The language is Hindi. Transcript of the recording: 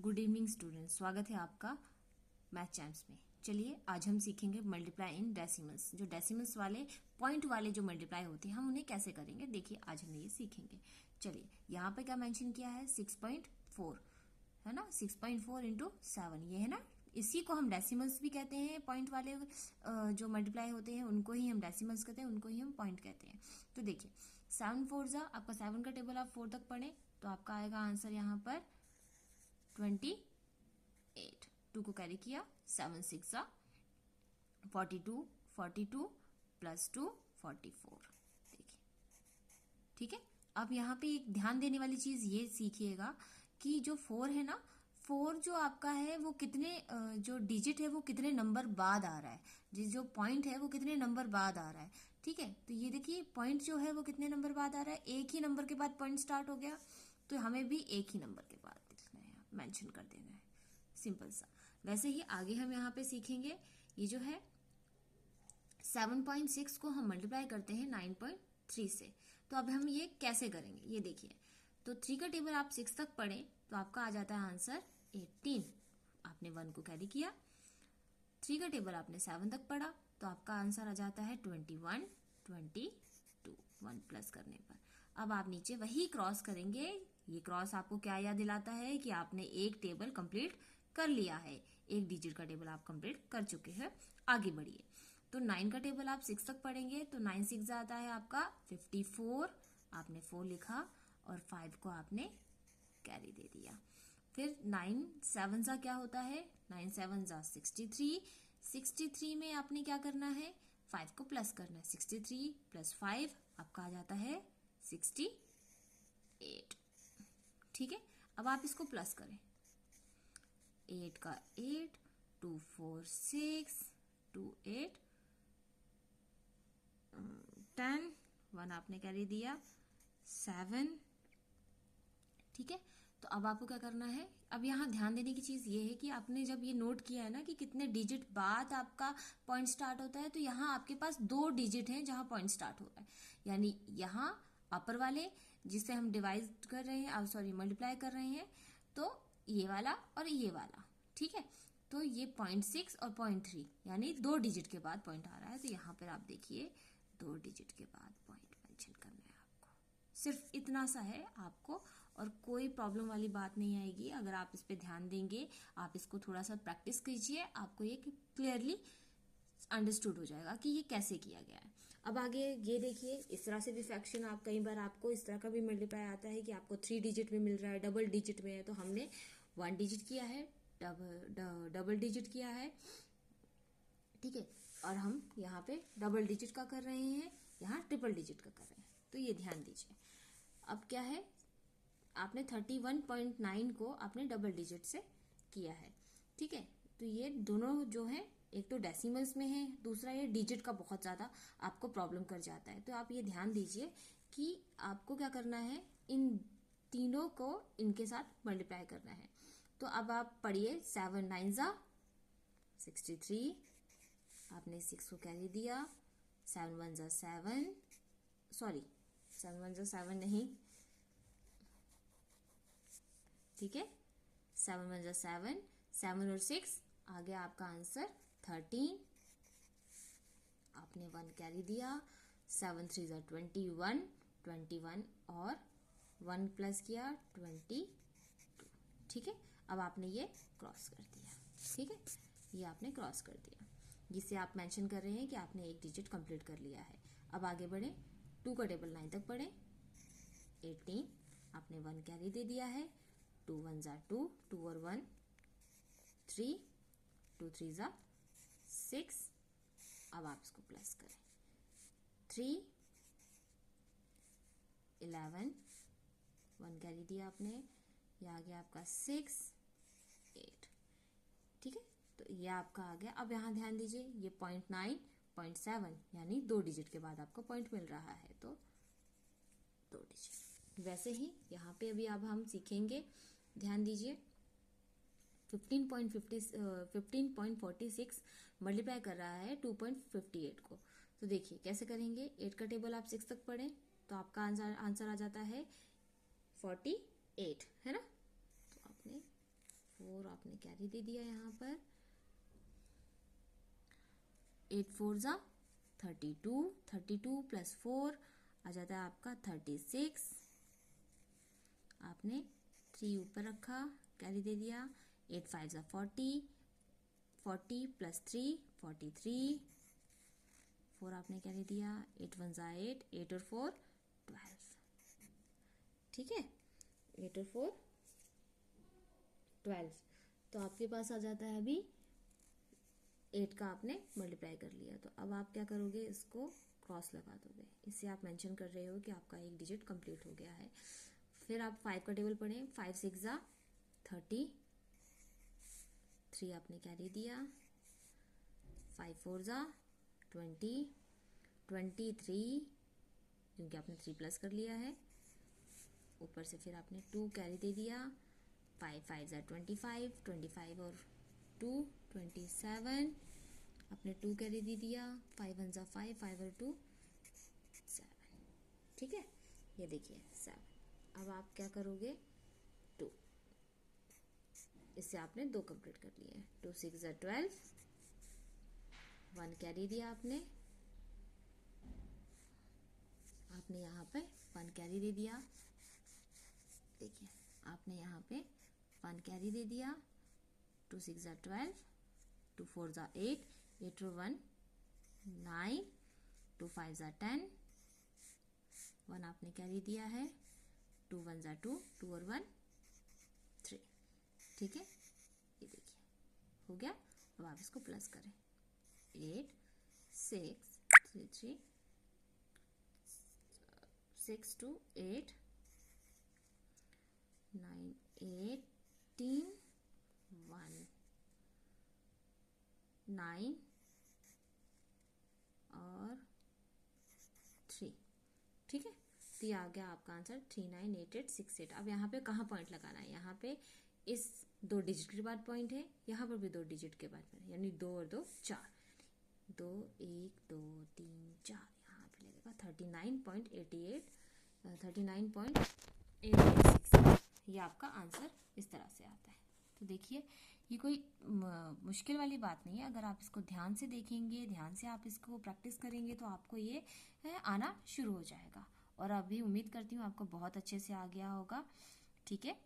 गुड इवनिंग स्टूडेंट्स, स्वागत है आपका मैथ चैम्प्स में। चलिए आज हम सीखेंगे मल्टीप्लाई इन डेसिमल्स। जो डेसिमल्स वाले पॉइंट वाले जो मल्टीप्लाई होते हैं हम उन्हें कैसे करेंगे, देखिए आज हम ये सीखेंगे। चलिए यहाँ पे क्या मेंशन किया है, 6.4 है ना, 6.4 इंटू 7 ये है ना। इसी को हम डेसिमल्स भी कहते हैं। पॉइंट वाले जो मल्टीप्लाई होते हैं उनको ही हम डेसिमल्स कहते हैं, उनको ही हम पॉइंट कहते हैं। तो देखिए 7 4 जा, आपका 7 का टेबल आप 4 तक पढ़े तो आपका आएगा आंसर यहाँ पर 28। 2 को कैरी किया, 7 6 जा 42, 42 प्लस 2 44। देखिए ठीक है। अब यहाँ पे एक ध्यान देने वाली चीज ये सीखिएगा कि जो 4 है ना, 4 जो आपका है वो कितने जो डिजिट है वो कितने नंबर बाद आ रहा है, जो पॉइंट है वो कितने नंबर बाद आ रहा है। ठीक है, तो ये देखिए पॉइंट जो है वो कितने नंबर बाद आ रहा है, एक ही नंबर के बाद पॉइंट स्टार्ट हो गया, तो हमें भी एक ही नंबर के बाद लिखना है, मेंशन कर देना है, सिंपल सा। वैसे ही आगे हम यहाँ पे सीखेंगे, ये जो है 7.6 को हम मल्टीप्लाई करते हैं 9.3 से। तो अब हम ये कैसे करेंगे ये देखिए। तो 3 का टेबल आप 6 तक पढ़े तो आपका आ जाता है आंसर 18। आपने 1 को कैरी किया, 3 का टेबल आपने 7 तक पढ़ा तो आपका आंसर आ जाता है 21 22 1 प्लस करने पर। अब आप नीचे वही क्रॉस करेंगे। ये क्रॉस आपको क्या याद दिलाता है कि आपने एक टेबल कंप्लीट कर लिया है, एक डिजिट का टेबल आप कंप्लीट कर चुके हैं। आगे बढ़िए, तो 9 का टेबल आप 6 तक पढ़ेंगे तो 9 6 आता है आपका 54। आपने 4 लिखा और 5 को आपने कैरी दे दिया। फिर 9 7 जा क्या होता है, 9 7 जा 63। 63 में आपने क्या करना है, 5 को प्लस करना है। 63 प्लस 5 आपका आ जाता है 68। ठीक है, अब आप इसको प्लस करें, 8 का 8, 2 4 6, 2 8 10, 1 आपने कैरी दिया 7। ठीक है, तो अब आपको क्या करना है, अब यहाँ ध्यान देने की चीज ये है कि आपने जब ये नोट किया है ना कि कितने डिजिट बाद आपका पॉइंट स्टार्ट होता है, तो यहाँ आपके पास 2 डिजिट हैं जहां पॉइंट स्टार्ट हो रहा है। यानी यहाँ अपर वाले जिससे हम डिवाइड कर रहे हैं, सॉरी मल्टीप्लाई कर रहे हैं, तो ये वाला और ये वाला। ठीक है, तो ये 0.6 और 0.3 यानी 2 डिजिट के बाद पॉइंट आ रहा है। तो यहाँ पर आप देखिए 2 डिजिट के बाद पॉइंट मेंशन करना है आपको, सिर्फ इतना सा है आपको, और कोई प्रॉब्लम वाली बात नहीं आएगी अगर आप इस पे ध्यान देंगे। आप इसको थोड़ा सा प्रैक्टिस कीजिए, आपको ये क्लियरली अंडरस्टूड हो जाएगा कि ये कैसे किया गया है। अब आगे ये देखिए, इस तरह से भी फ्रैक्शन आप कई बार आपको इस तरह का भी मल्टीप्लाई आता है कि आपको 3 डिजिट में मिल रहा है, डबल डिजिट में है, तो हमने 1 डिजिट किया है, डबल डिजिट किया है। ठीक है, और हम यहाँ पे डबल डिजिट का कर रहे हैं, यहाँ ट्रिपल डिजिट का कर रहे हैं, तो ये ध्यान दीजिए। अब क्या है, आपने 31.9 को आपने डबल डिजिट से किया है। ठीक है, तो ये दोनों जो है, एक तो डेसिमल्स में है, दूसरा ये डिजिट का बहुत ज्यादा आपको प्रॉब्लम कर जाता है। तो आप ये ध्यान दीजिए कि आपको क्या करना है, इन तीनों को इनके साथ मल्टीप्लाई करना है। तो अब आप पढ़िए, 7 9 जा 63, आपने 6 को कैरी दिया, 7 1 जा 7, सॉरी 7 1 जा 7 नहीं, ठीक है, 7 1 जा 7, 7 और 6 आ गया आपका आंसर 13। आपने 1 कैरी दिया, 7 3 जा 21, 21 और 1 प्लस किया 22। ठीक है, अब आपने ये क्रॉस कर दिया। ठीक है, ये आपने क्रॉस कर दिया, जिससे आप मेंशन कर रहे हैं कि आपने एक डिजिट कंप्लीट कर लिया है। अब आगे बढ़े, 2 का टेबल 9 तक पढ़े, 18 आपने 1 कैरी दे दिया है, 2 1 जा 2, 2 और 1 3, 2 3 जा 6। अब आप इसको प्लस करें, 3 11, 1 कैरी दिया आपने, ये आ गया आपका 6 8। ठीक है, तो ये आपका आ गया। अब यहाँ ध्यान दीजिए, ये 0.9 0.7 यानी 2 डिजिट के बाद आपको पॉइंट मिल रहा है, तो 2 डिजिट। वैसे ही यहाँ पे अभी अब हम सीखेंगे, ध्यान दीजिए, 15.46 मल्टीप्लाई कर रहा है 2.58 को। तो देखिए कैसे करेंगे, 8 का टेबल आप 6 तक पढ़ें तो आपका आंसर आ जाता है 48, है ना। तो आपने 4 4 आपने कैरी दे दिया यहाँ पर। 8 4 जा 32, 32 प्लस 4 आ जाता है आपका 36। आपने 3 ऊपर रखा, कैरी दे दिया। 8 5 जा 40, 40 प्लस 3 43, 4 आपने कैरी दिया। 8 1 जा 8, 8 और 4 12। ठीक है, 8 और 4 12। तो आपके पास आ जाता है अभी 8 का आपने मल्टीप्लाई कर लिया। तो अब आप क्या करोगे, इसको क्रॉस लगा दोगे। इससे आप मेंशन कर रहे हो कि आपका एक डिजिट कंप्लीट हो गया है। फिर आप 5 का टेबल पढ़ें। 5 6 जा 30, 3 आपने कैरी दिया। 5 4 जा 20, 23 क्योंकि आपने 3 प्लस कर लिया है। ऊपर से फिर आपने 2 कैरी दे दिया। 5 5 जा 25, 25 और 2 27, आपने 2 कैरी दे दिया। 5 1 जा 5, 5 और 2 7। ठीक है, ये देखिए 7। अब आप क्या करोगे, 2, इससे आपने 2 कंप्लीट कर लिए। 2 6 जा 12, 1 कैरी दिया आपने यहाँ पे 1 कैरी दे दिया। देखिए आपने यहाँ पे 1 कैरी दे दिया। 2 6 जा 12, 2 4 जा 8, 8 और 1 9, 2 5 जा 10, 1 आपने कैरी दिया है। 2 1 जा 2, 2 और 1 3। ठीक है, ये देखिए हो गया। अब आप इसको प्लस करें। 8 6 3 3 6 2 8 9 18 1 9 और 3। ठीक है, तो ये आ गया आपका आंसर 398868। अब यहाँ पे कहाँ पॉइंट लगाना है, यहाँ पे इस 2 डिजिट के बाद पॉइंट है, यहाँ पर भी 2 डिजिट के बाद पॉइंट, यानी 2 और 2 4, 2 1 2 3 4, यहाँ पे लगेगा 39.88 39.886। ये आपका आंसर इस तरह से आता है। तो देखिए ये कोई मुश्किल वाली बात नहीं है। अगर आप इसको ध्यान से देखेंगे, ध्यान से आप इसको प्रैक्टिस करेंगे तो आपको ये आना शुरू हो जाएगा। और अभी उम्मीद करती हूँ आपको बहुत अच्छे से आ गया होगा। ठीक है।